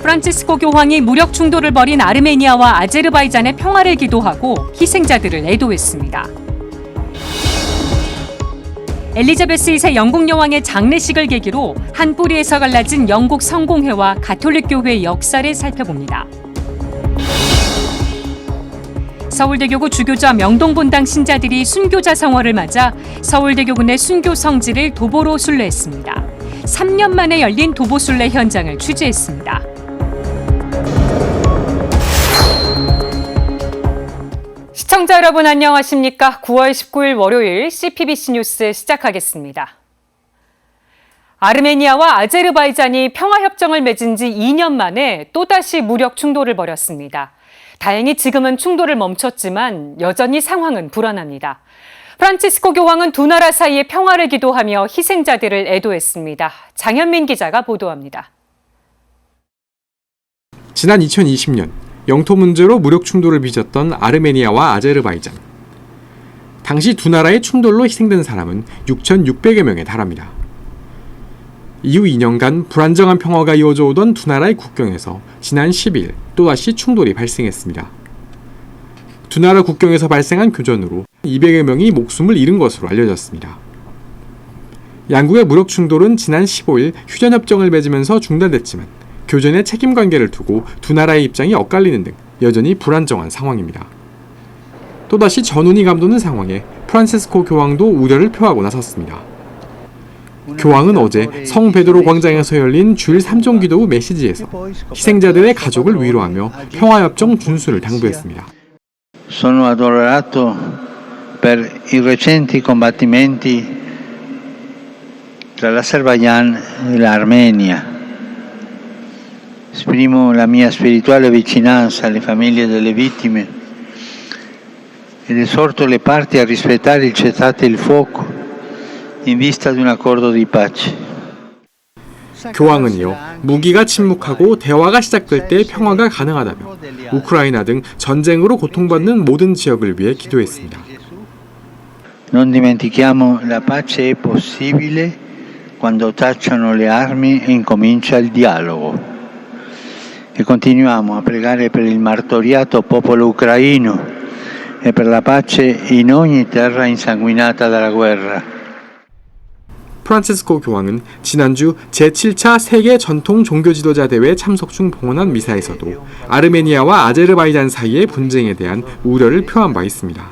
프란치스코 교황이 무력 충돌을 벌인 아르메니아와 아제르바이잔의 평화를 기도하고 희생자들을 애도했습니다. 엘리자베스 2세 영국 여왕의 장례식을 계기로 한 뿌리에서 갈라진 영국 성공회와 가톨릭 교회의 역사를 살펴봅니다. 서울대교구 주교자 명동본당 신자들이 순교자 성월을 맞아 서울대교구 내 순교 성지를 도보로 순례했습니다. 3년 만에 열린 도보 순례 현장을 취재했습니다. 시청자 여러분 안녕하십니까? 9월 19일 월요일 CPBC 뉴스 시작하겠습니다. 아르메니아와 아제르바이잔이 평화협정을 맺은 지 2년 만에 또다시 무력 충돌을 벌였습니다. 다행히 지금은 충돌을 멈췄지만 여전히 상황은 불안합니다. 프란치스코 교황은 두 나라 사이의 평화를 기도하며 희생자들을 애도했습니다. 장현민 기자가 보도합니다. 지난 2020년 영토 문제로 무력 충돌을 빚었던 아르메니아와 아제르바이잔. 당시 두 나라의 충돌로 희생된 사람은 6,600여 명에 달합니다. 이후 2년간 불안정한 평화가 이어져 오던 두 나라의 국경에서 지난 10일 또다시 충돌이 발생했습니다. 두 나라 국경에서 발생한 교전으로 200여 명이 목숨을 잃은 것으로 알려졌습니다. 양국의 무력 충돌은 지난 15일 휴전협정을 맺으면서 중단됐지만 교전의 책임관계를 두고 두 나라의 입장이 엇갈리는 등 여전히 불안정한 상황입니다. 또다시 전운이 감도는 상황에 프란치스코 교황도 우려를 표하고 나섰습니다. 교황은 어제 성 베드로 광장에서 열린 주일 3종 기도 후 메시지에서 희생자들의 가족을 위로하며 평화협정 준수를 당부했습니다. Sono addolorato per i recenti combattimenti tra l'Azerbaijan e l'Armenia. Esprimo la mia spirituale vicinanza alle famiglie delle vittime ed esorto le parti a rispettare il cessate il fuoco in vista di un accordo di pace. 교황은요, 무기가 침묵하고 대화가 시작될 때 평화가 가능하다며 우크라이나 등 전쟁으로 고통받는 모든 지역을 위해 기도했습니다. Non dimentichiamo la pace è possibile quando tacciono le armi e incomincia il dialogo. E continuiamo a pregare per il martoriato popolo ucraino e per la pace in ogni terra insanguinata dalla guerra. 프란치스코 교황은 지난주 제7차 세계 전통 종교 지도자 대회 참석 중 봉헌한 미사에서도 아르메니아와 아제르바이잔 사이의 분쟁에 대한 우려를 표한 바 있습니다.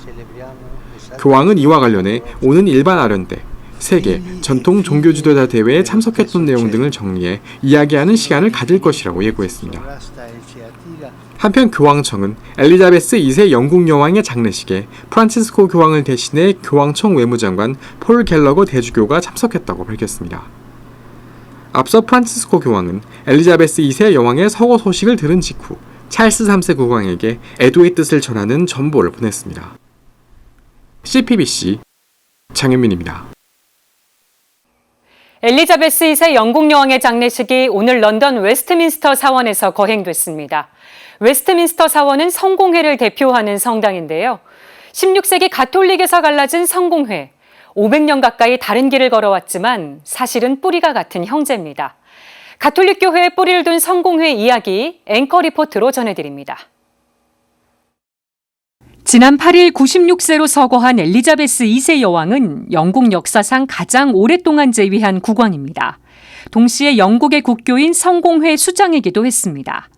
교황은 이와 관련해 오는 일반 아련 때 세계 전통 종교 지도자 대회에 참석했던 내용 등을 정리해 이야기하는 시간을 가질 것이라고 예고했습니다. 한편 교황청은 엘리자베스 2세 영국 여왕의 장례식에 프란치스코 교황을 대신해 교황청 외무장관 폴 갤러거 대주교가 참석했다고 밝혔습니다. 앞서 프란치스코 교황은 엘리자베스 2세 여왕의 서거 소식을 들은 직후 찰스 3세 국왕에게 애도의 뜻을 전하는 전보를 보냈습니다. CPBC 장현민입니다. 엘리자베스 2세 영국 여왕의 장례식이 오늘 런던 웨스트민스터 사원에서 거행됐습니다. 웨스트민스터 사원은 성공회를 대표하는 성당인데요. 16세기 가톨릭에서 갈라진 성공회, 500년 가까이 다른 길을 걸어왔지만 사실은 뿌리가 같은 형제입니다. 가톨릭 교회에 뿌리를 둔 성공회 이야기 앵커 리포트로 전해드립니다. 지난 8일 96세로 서거한 엘리자베스 2세 여왕은 영국 역사상 가장 오랫동안 재위한 국왕입니다. 동시에 영국의 국교인 성공회 수장이기도 했습니다.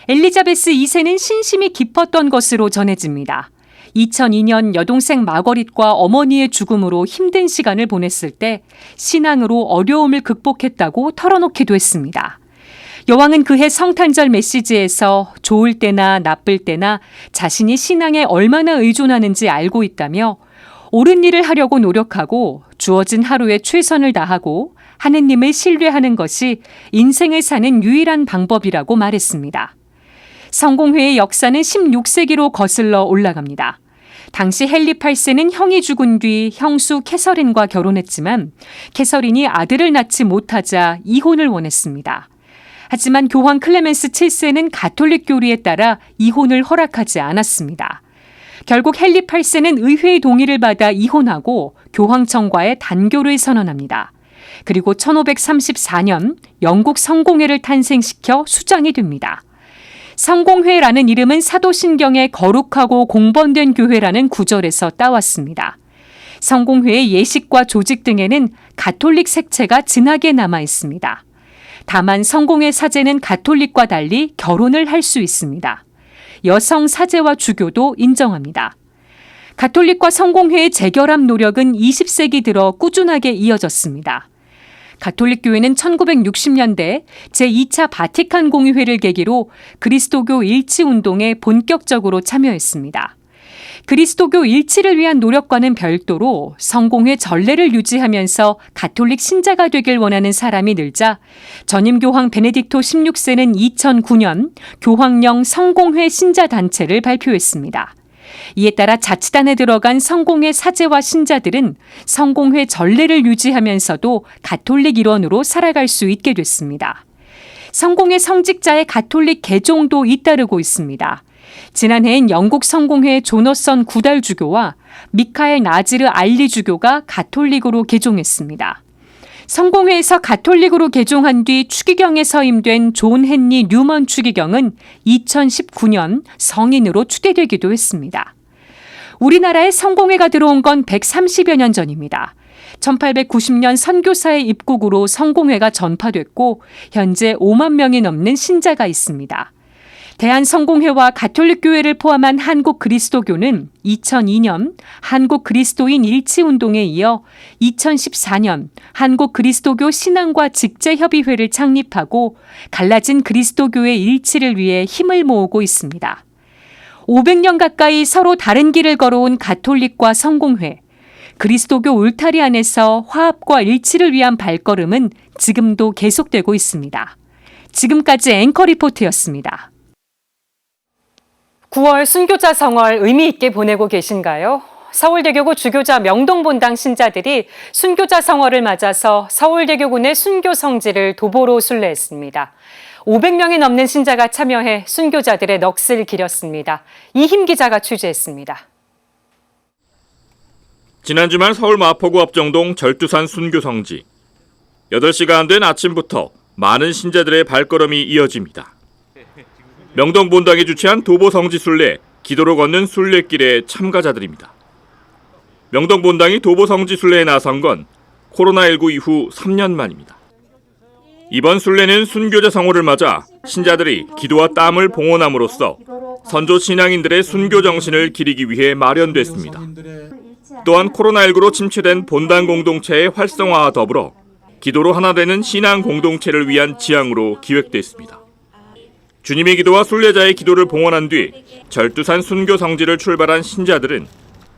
엘리자베스 2세는 신심이 깊었던 것으로 전해집니다. 2002년 여동생 마거릿과 어머니의 죽음으로 힘든 시간을 보냈을 때 신앙으로 어려움을 극복했다고 털어놓기도 했습니다. 여왕은 그해 성탄절 메시지에서 좋을 때나 나쁠 때나 자신이 신앙에 얼마나 의존하는지 알고 있다며 옳은 일을 하려고 노력하고 주어진 하루에 최선을 다하고 하느님을 신뢰하는 것이 인생을 사는 유일한 방법이라고 말했습니다. 성공회의 역사는 16세기로 거슬러 올라갑니다. 당시 헨리 8세는 형이 죽은 뒤 형수 캐서린과 결혼했지만 캐서린이 아들을 낳지 못하자 이혼을 원했습니다. 하지만 교황 클레멘스 7세는 가톨릭 교리에 따라 이혼을 허락하지 않았습니다. 결국 헨리 8세는 의회의 동의를 받아 이혼하고 교황청과의 단교를 선언합니다. 그리고 1534년 영국 성공회를 탄생시켜 수장이 됩니다. 성공회라는 이름은 사도신경에 거룩하고 공번된 교회라는 구절에서 따왔습니다. 성공회의 예식과 조직 등에는 가톨릭 색채가 진하게 남아 있습니다. 다만 성공회 사제는 가톨릭과 달리 결혼을 할 수 있습니다. 여성 사제와 주교도 인정합니다. 가톨릭과 성공회의 재결합 노력은 20세기 들어 꾸준하게 이어졌습니다. 가톨릭 교회는 1960년대 제2차 바티칸 공의회를 계기로 그리스도교 일치 운동에 본격적으로 참여했습니다. 그리스도교 일치를 위한 노력과는 별도로 성공회 전례를 유지하면서 가톨릭 신자가 되길 원하는 사람이 늘자 전임 교황 베네딕토 16세는 2009년 교황령 성공회 신자단체를 발표했습니다. 이에 따라 자치단에 들어간 성공회 사제와 신자들은 성공회 전례를 유지하면서도 가톨릭 일원으로 살아갈 수 있게 됐습니다. 성공회 성직자의 가톨릭 개종도 잇따르고 있습니다. 지난해엔 영국 성공회 조너선 구달 주교와 미카엘 나지르 알리 주교가 가톨릭으로 개종했습니다. 성공회에서 가톨릭으로 개종한 뒤 추기경에 서임된 존 헨리 뉴먼 추기경은 2019년 성인으로 추대되기도 했습니다. 우리나라에 성공회가 들어온 건 130여 년 전입니다. 1890년 선교사의 입국으로 성공회가 전파됐고 현재 5만 명이 넘는 신자가 있습니다. 대한성공회와 가톨릭교회를 포함한 한국그리스도교는 2002년 한국그리스도인 일치운동에 이어 2014년 한국그리스도교 신앙과 직제협의회를 창립하고 갈라진 그리스도교의 일치를 위해 힘을 모으고 있습니다. 500년 가까이 서로 다른 길을 걸어온 가톨릭과 성공회, 그리스도교 울타리 안에서 화합과 일치를 위한 발걸음은 지금도 계속되고 있습니다. 지금까지 앵커 리포트였습니다. 9월 순교자 성월 의미 있게 보내고 계신가요? 서울대교구 주교자 명동본당 신자들이 순교자 성월을 맞아서 서울대교군의 순교 성지를 도보로 순례했습니다. 500명이 넘는 신자가 참여해 순교자들의 넋을 기렸습니다. 이힘 기자가 취재했습니다. 지난 주말 서울 마포구 압정동 절두산 순교 성지. 8시가 안 된 아침부터 많은 신자들의 발걸음이 이어집니다. 명동본당이 주최한 도보성지 순례, 기도로 걷는 순례길의 참가자들입니다. 명동본당이 도보성지 순례에 나선 건 코로나19 이후 3년 만입니다. 이번 순례는 순교자 성호를 맞아 신자들이 기도와 땀을 봉헌함으로써 선조 신앙인들의 순교 정신을 기리기 위해 마련됐습니다. 또한 코로나19로 침체된 본당 공동체의 활성화와 더불어 기도로 하나 되는 신앙 공동체를 위한 지향으로 기획됐습니다. 주님의 기도와 순례자의 기도를 봉헌한 뒤 절두산 순교 성지를 출발한 신자들은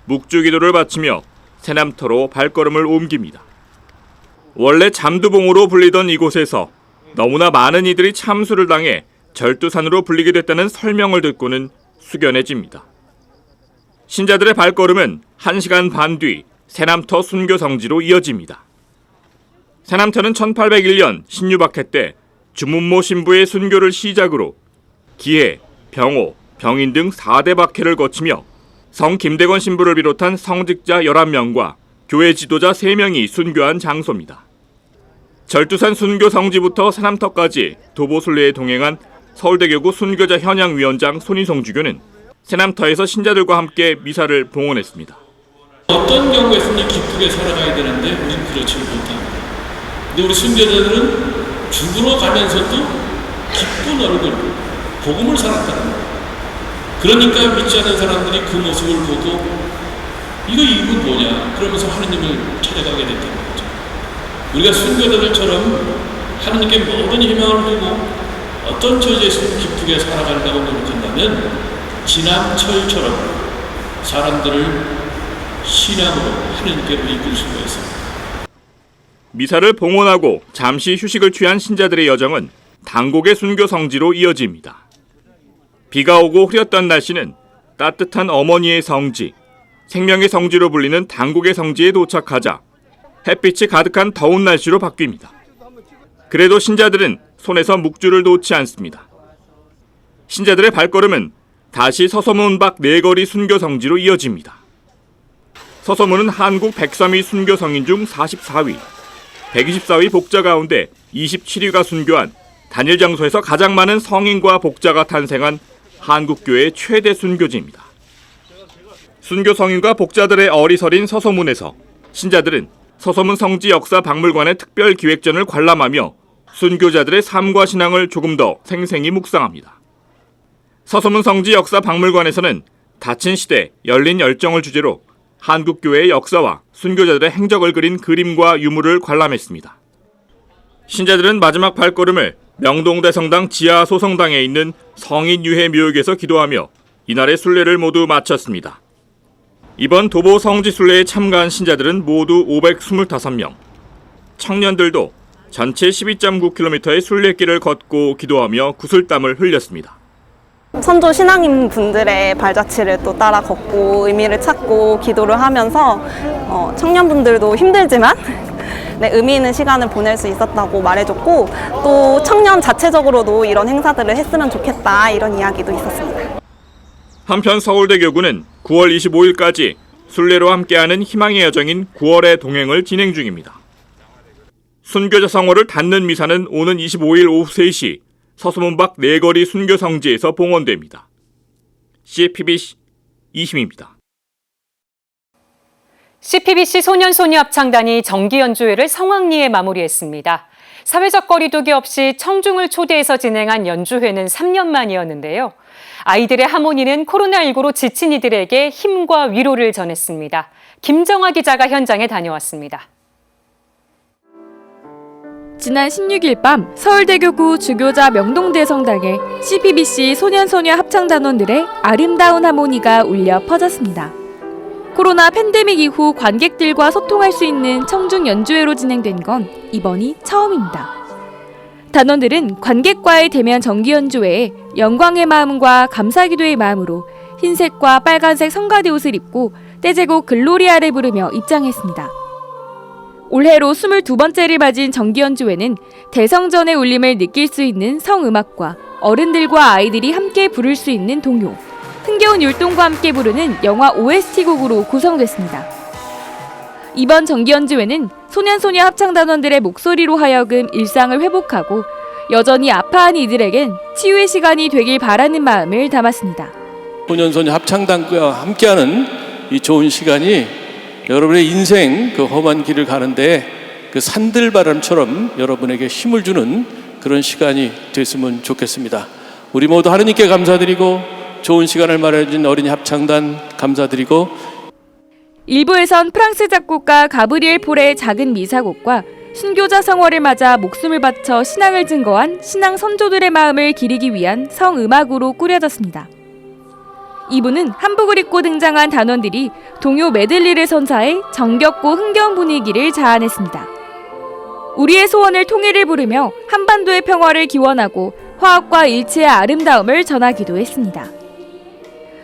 묵주 기도를 바치며 새남터로 발걸음을 옮깁니다. 원래 잠두봉으로 불리던 이곳에서 너무나 많은 이들이 참수를 당해 절두산으로 불리게 됐다는 설명을 듣고는 숙연해집니다. 신자들의 발걸음은 1시간 반 뒤 새남터 순교 성지로 이어집니다. 새남터는 1801년 신유박해 때 주문모 신부의 순교를 시작으로 기해, 병호, 병인 등 4대 박해를 거치며 성 김대건 신부를 비롯한 성직자 11명과 교회 지도자 3명이 순교한 장소입니다. 절두산 순교 성지부터 새남터까지 도보순례에 동행한 서울대교구 순교자 현양위원장 손희성 주교는 새남터에서 신자들과 함께 미사를 봉헌했습니다. 어떤 경우에서는 기쁘게 살아가야 되는데 우리는 그렇지 못합니다. 근데 우리 순교자들은 죽으러 가면서도 기쁜 얼굴, 복음을 살았다는 거예요. 그러니까 믿지 않는 사람들이 그 모습을 보고 이건 뭐냐 그러면서 하느님을 찾아가게 됐다는 거죠. 우리가 순교자들처럼 하느님께 모든 희망을 두고 어떤 처지에서도 기쁘게 살아간다고 노력한다면 지남철처럼 사람들을 신앙으로 하느님께로 이끌 수가 있습니다. 미사를 봉헌하고 잠시 휴식을 취한 신자들의 여정은 당곡의 순교 성지로 이어집니다. 비가 오고 흐렸던 날씨는 따뜻한 어머니의 성지, 생명의 성지로 불리는 당곡의 성지에 도착하자 햇빛이 가득한 더운 날씨로 바뀝니다. 그래도 신자들은 손에서 묵주를 놓지 않습니다. 신자들의 발걸음은 다시 서서문 밖 네거리 순교 성지로 이어집니다. 서서문은 한국 103위 순교 성인 중 44위, 124위 복자 가운데 27위가 순교한 단일 장소에서 가장 많은 성인과 복자가 탄생한 한국교회 최대 순교지입니다. 순교 성인과 복자들의 어리서린 서소문에서 신자들은 서소문 성지 역사 박물관의 특별 기획전을 관람하며 순교자들의 삶과 신앙을 조금 더 생생히 묵상합니다. 서소문 성지 역사 박물관에서는 닫힌 시대 열린 열정을 주제로 한국교회의 역사와 순교자들의 행적을 그린 그림과 유물을 관람했습니다. 신자들은 마지막 발걸음을 명동대성당 지하 소성당에 있는 성인유해묘역에서 기도하며 이날의 순례를 모두 마쳤습니다. 이번 도보 성지 순례에 참가한 신자들은 모두 525명. 청년들도 전체 12.9km의 순례길을 걷고 기도하며 구슬땀을 흘렸습니다. 선조 신앙인 분들의 발자취를 또 따라 걷고 의미를 찾고 기도를 하면서 청년분들도 힘들지만 네, 의미 있는 시간을 보낼 수 있었다고 말해줬고 또 청년 자체적으로도 이런 행사들을 했으면 좋겠다 이런 이야기도 있었습니다. 한편 서울대교구는 9월 25일까지 순례로 함께하는 희망의 여정인 9월의 동행을 진행 중입니다. 순교자 성호를 닫는 미사는 오는 25일 오후 3시 서소문 밖 네거리 순교 성지에서 봉헌됩니다. CPBC 이희민입니다. CPBC 소년소녀 합창단이 정기 연주회를 성황리에 마무리했습니다. 사회적 거리두기 없이 청중을 초대해서 진행한 연주회는 3년 만이었는데요. 아이들의 하모니는 코로나19로 지친 이들에게 힘과 위로를 전했습니다. 김정아 기자가 현장에 다녀왔습니다. 지난 16일 밤 서울대교구 주교자 명동대성당에 CPBC 소년소녀 합창단원들의 아름다운 하모니가 울려 퍼졌습니다. 코로나 팬데믹 이후 관객들과 소통할 수 있는 청중 연주회로 진행된 건 이번이 처음입니다. 단원들은 관객과의 대면 정기 연주회에 영광의 마음과 감사기도의 마음으로 흰색과 빨간색 성가대 옷을 입고 떼제곡 글로리아를 부르며 입장했습니다. 올해로 22번째를 맞은 정기 연주회는 대성전의 울림을 느낄 수 있는 성음악과 어른들과 아이들이 함께 부를 수 있는 동요, 흥겨운 율동과 함께 부르는 영화 OST 곡으로 구성됐습니다. 이번 정기 연주회는 소년소녀 합창단원들의 목소리로 하여금 일상을 회복하고 여전히 아파하는 이들에겐 치유의 시간이 되길 바라는 마음을 담았습니다. 소년소녀 합창단과 함께하는 이 좋은 시간이 여러분의 인생 그 험한 길을 가는데 그 산들바람처럼 여러분에게 힘을 주는 그런 시간이 됐으면 좋겠습니다. 우리 모두 하느님께 감사드리고 좋은 시간을 마련해준 어린이 합창단 감사드리고 1부에선 프랑스 작곡가 가브리엘 폴의 작은 미사곡과 순교자 성월을 맞아 목숨을 바쳐 신앙을 증거한 신앙 선조들의 마음을 기리기 위한 성음악으로 꾸려졌습니다. 2부는 한복을 입고 등장한 단원들이 동요 메들리를 선사해 정겹고 흥겨운 분위기를 자아냈습니다. 우리의 소원을 통일을 부르며 한반도의 평화를 기원하고 화합과 일체의 아름다움을 전하기도 했습니다.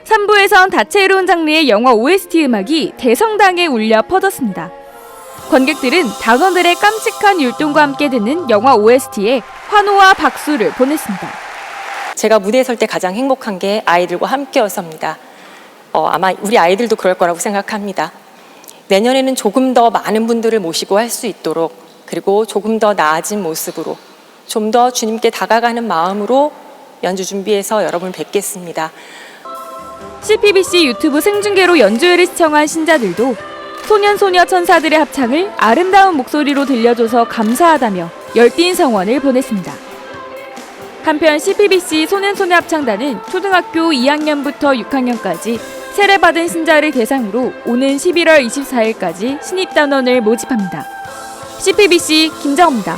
3부에선 다채로운 장르의 영화 OST 음악이 대성당에 울려 퍼졌습니다. 관객들은 단원들의 깜찍한 율동과 함께 듣는 영화 OST에 환호와 박수를 보냈습니다. 제가 무대에 설 때 가장 행복한 게 아이들과 함께여서입니다. 아마 우리 아이들도 그럴 거라고 생각합니다. 내년에는 조금 더 많은 분들을 모시고 할 수 있도록 그리고 조금 더 나아진 모습으로 좀 더 주님께 다가가는 마음으로 연주 준비해서 여러분을 뵙겠습니다. CPBC 유튜브 생중계로 연주회를 시청한 신자들도 소년소녀 천사들의 합창을 아름다운 목소리로 들려줘서 감사하다며 열띤 성원을 보냈습니다. 한편 CPBC 소년소녀 합창단은 초등학교 2학년부터 6학년까지 세례받은 신자를 대상으로 오는 11월 24일까지 신입단원을 모집합니다. CPBC 김정우입니다.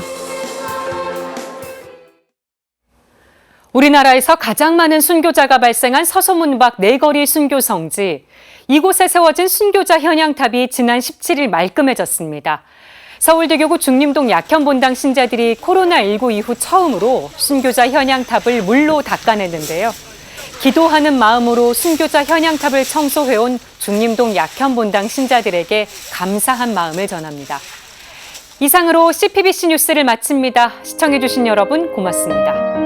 우리나라에서 가장 많은 순교자가 발생한 서소문 밖 네거리 순교 성지. 이곳에 세워진 순교자 현양탑이 지난 17일 말끔해졌습니다. 서울대교구 중림동 약현본당 신자들이 코로나19 이후 처음으로 순교자 현양탑을 물로 닦아냈는데요. 기도하는 마음으로 순교자 현양탑을 청소해온 중림동 약현본당 신자들에게 감사한 마음을 전합니다. 이상으로 CPBC 뉴스를 마칩니다. 시청해주신 여러분 고맙습니다.